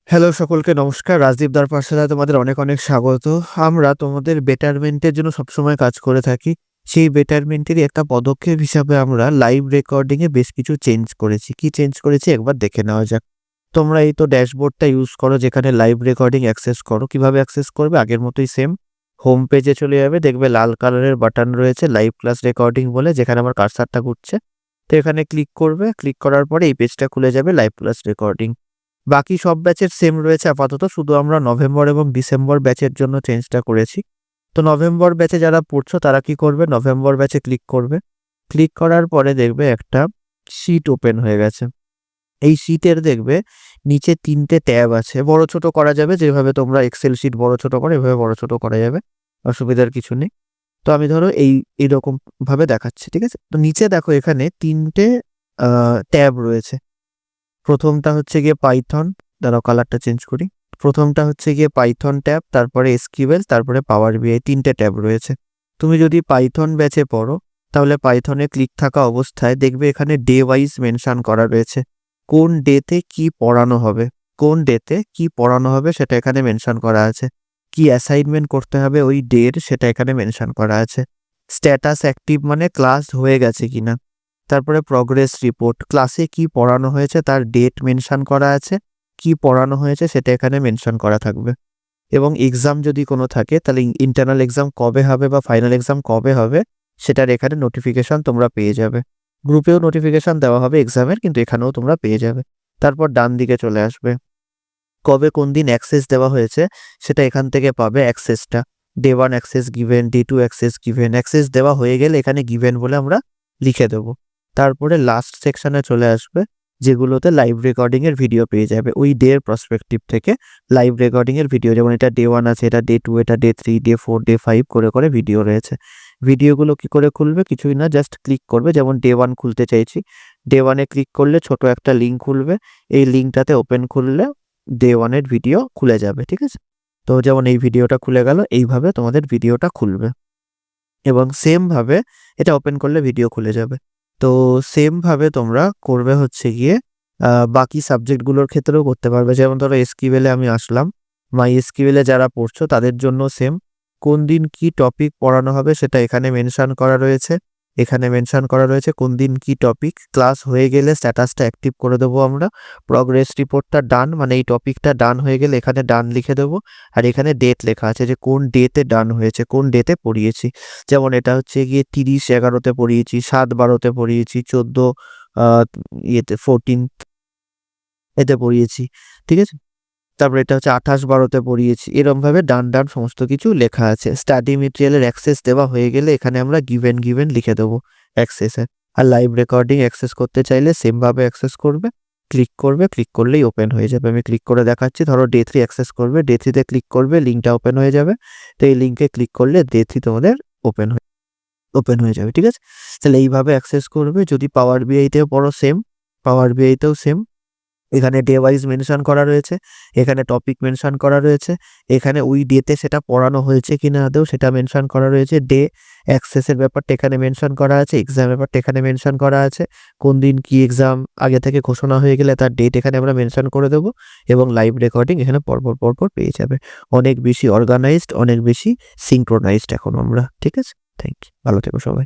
Hello সকলকে নমস্কার। রাজদীপ দার পাঠশালায় তোমাদের অনেক, অনেক স্বাগত। আমরা তোমাদের বেটারমেন্টের জন্য সবসময় কাজ করে থাকি। সেই বেটারমেন্টেরই একটা পদক্ষেপ হিসাবে আমরা লাইভ রেকর্ডিং এ বেশ কিছু চেঞ্জ করেছি। কি চেঞ্জ করেছি একবার দেখে নেওয়া যাক। তোমরা এই তো ড্যাশবোর্ডটা ইউজ করো যেখানে লাইভ রেকর্ডিং অ্যাক্সেস করো। কিভাবে অ্যাক্সেস করবে? আগের মতোই সেম। হোম পেজে চলে যাবে, দেখবে লাল কালারের বাটন রয়েছে লাইভ ক্লাস রেকর্ডিং বলে, যেখানে আমার কার্সারটা ঘুরছে। তো এখানে ক্লিক করবে। ক্লিক করার পরে এই পেজটা খুলে যাবে লাইভ ক্লাস রেকর্ডিং। বাকি সব ব্যাচের সেম রয়েছে আপাতত, শুধু আমরা নভেম্বর এবং ডিসেম্বর ব্যাচের জন্য চেঞ্জটা করেছি। তো নভেম্বর ব্যাচে যারা পড়ছো তারা কি করবে? নভেম্বর ব্যাচে ক্লিক করবে। ক্লিক করার পরে দেখবে একটা শিট ওপেন হয়ে গেছে। এই শিটের দেখবে নিচে ৩টে ট্যাব আছে। বড় ছোট করা যাবে, যেভাবে তোমরা এক্সেল শিট বড় ছোট করো এভাবে বড় ছোট করা যাবে, অসুবিধার কিছু নেই। তো আমি ধরো এইরকম ভাবে দেখাচ্ছি, ঠিক আছে? তো নিচে দেখো এখানে ৩টে ট্যাব রয়েছে। প্রথমটা হচ্ছে গিয়ে পাইথন, দাঁড়াও কালারটা চেঞ্জ করি। প্রথমটা হচ্ছে গিয়ে পাইথন ট্যাব, তারপরে এসকিউএল, তারপরে পাওয়ার বিআই, ৩টে ট্যাব রয়েছে। তুমি যদি পাইথন ব্যাচে পড়ো তাহলে পাইথনে ক্লিক থাকা অবস্থায় দেখবে এখানে ডে ওয়াইজ মেনশন করা রয়েছে। কোন ডেতে কি পড়ানো হবে, কোন ডেতে কি পড়ানো হবে সেটা এখানে মেনশন করা আছে। কি অ্যাসাইনমেন্ট করতে হবে ওই ডের সেটা এখানে মেনশন করা আছে। স্ট্যাটাস অ্যাক্টিভ মানে ক্লাস হয়ে গেছে কিনা। তারপরে প্রোগ্রেস রিপোর্ট, ক্লাসে কি পড়ানো হয়েছে তার ডেট মেনশন করা আছে, কি পড়ানো হয়েছে সেটা এখানে মেনশন করা থাকবে। এবং এক্সাম যদি কোনো থাকে তাহলে ইন্টারনাল এক্সাম কবে হবে বা ফাইনাল এক্সাম কবে হবে সেটার এখানে নোটিফিকেশন তোমরা পেয়ে যাবে। গ্রুপেও নোটিফিকেশন দেওয়া হবে এক্সামের, কিন্তু এখানেও তোমরা পেয়ে যাবে। তারপর ডান দিকে চলে আসবে, কবে কোন দিন অ্যাক্সেস দেওয়া হয়েছে সেটা এখান থেকে পাবে অ্যাক্সেসটা। Day 1 access given, day 2 access given. Access দেওয়া হয়ে গেলে এখানে গিভেন বলে আমরা লিখে দেবো। তারপরে লাস্ট সেকশনে চলে আসবে, যেগুলোতে লাইভ রেকর্ডিং এর ভিডিও পেয়ে যাবে ওই ডে এর পার্সপেক্টিভ থেকে। লাইভ রেকর্ডিং এর ভিডিও, যেমন এটা ডে 1 আছে, এটা ডে 2, এটা ডে 3, ডে 4, ডে 5 করে করে ভিডিও রয়েছে। ভিডিওগুলো কি করে খুলবে? কিছুই না, জাস্ট ক্লিক করবে। যেমন ডে 1 খুলতে চাইছি, ডে 1 এ ক্লিক করলে ছোট একটা লিঙ্ক খুলবে। এই লিঙ্কটাতে ওপেন করলে ডে 1 এর ভিডিও খুলে যাবে, ঠিক আছে? তো যেমন এই ভিডিওটা খুলে গেল, এইভাবে তোমাদের ভিডিওটা খুলবে এবং সেম ভাবে এটা ওপেন করলে ভিডিও খুলে যাবে। তো সেম ভাবে তোমরা করবে হচ্ছে গিয়ে বাকি সাবজেক্টগুলোর ক্ষেত্রেও করতে পারবে। যেমন ধরো এসকিউএল এ আমি আসলাম, মাই এসকিউএল এ যারা পড়ছো তাদের জন্য সেম। কোন দিন কি টপিক পড়ানো হবে সেটা এখানে মেনশন করা রয়েছে। এখানে মেনশন করা রয়েছে কোন দিন কি টপিক। ক্লাস হয়ে গেলে স্ট্যাটাসটা অ্যাক্টিভ করে দেবো আমরা। প্রোগ্রেস রিপোর্টটা ডান, মানে এই টপিকটা ডান হয়ে গেলে এখানে ডান লিখে দেবো। আর এখানে ডেট লেখা আছে যে কোন ডেতে ডান হয়েছে, কোন ডেতে পড়িয়েছি। যেমন এটা হচ্ছে গিয়ে 30/11-তে পড়িয়েছি, 7/12-তে পড়িয়েছি, 14 14th এতে পড়িয়েছি, ঠিক আছে? তারপরে এটা হচ্ছে 28/12-তে পড়িয়েছি। এরমভাবে ডান ডান সমস্ত কিছু লেখা আছে। স্টাডি মেটেরিয়ালের অ্যাক্সেস দেওয়া হয়ে গেলে এখানে আমরা গিভেন লিখে দেবো অ্যাক্সেসে। আর লাইভ রেকর্ডিং অ্যাক্সেস করতে চাইলে সেমভাবে অ্যাক্সেস করবে। ক্লিক করবে, ক্লিক করলেই ওপেন হয়ে যাবে। আমি ক্লিক করে দেখাচ্ছি। ধরো ডে 3 অ্যাক্সেস করবে, ডে 3 তে ক্লিক করবে, লিঙ্কটা ওপেন হয়ে যাবে। তো এই লিঙ্কে ক্লিক করলে ডে 3 তোমাদের ওপেন হয়ে যাবে, ঠিক আছে? তাহলে এইভাবে অ্যাক্সেস করবে। যদি পাওয়ার বিআইতেও পড়ো সেম, পাওয়ার বিআইতেও সেম। এখানে ডে ওয়াইজ মেনশন করা রয়েছে, এখানে টপিক মেনশন করা রয়েছে, এখানে ওই ডেতে সেটা পড়ানো হয়েছে কিনা আদৌ সেটা মেনশন করা রয়েছে। ডে অ্যাক্সেসের ব্যাপারটা এখানে মেনশন করা আছে, এক্সাম ব্যাপারটা এখানে মেনশন করা আছে। কোন দিন কি এক্সাম আগে থেকে ঘোষণা হয়ে গেলে তার ডেট এখানে আমরা মেনশন করে দেবো এবং লাইভ রেকর্ডিং এখানে পরপর পেয়ে যাবে। অনেক বেশি অর্গানাইজড, অনেক বেশি সিঙ্ক্রোনাইজড এখন আমরা, ঠিক আছে? থ্যাংক ইউ, ভালো থেকো সবাই।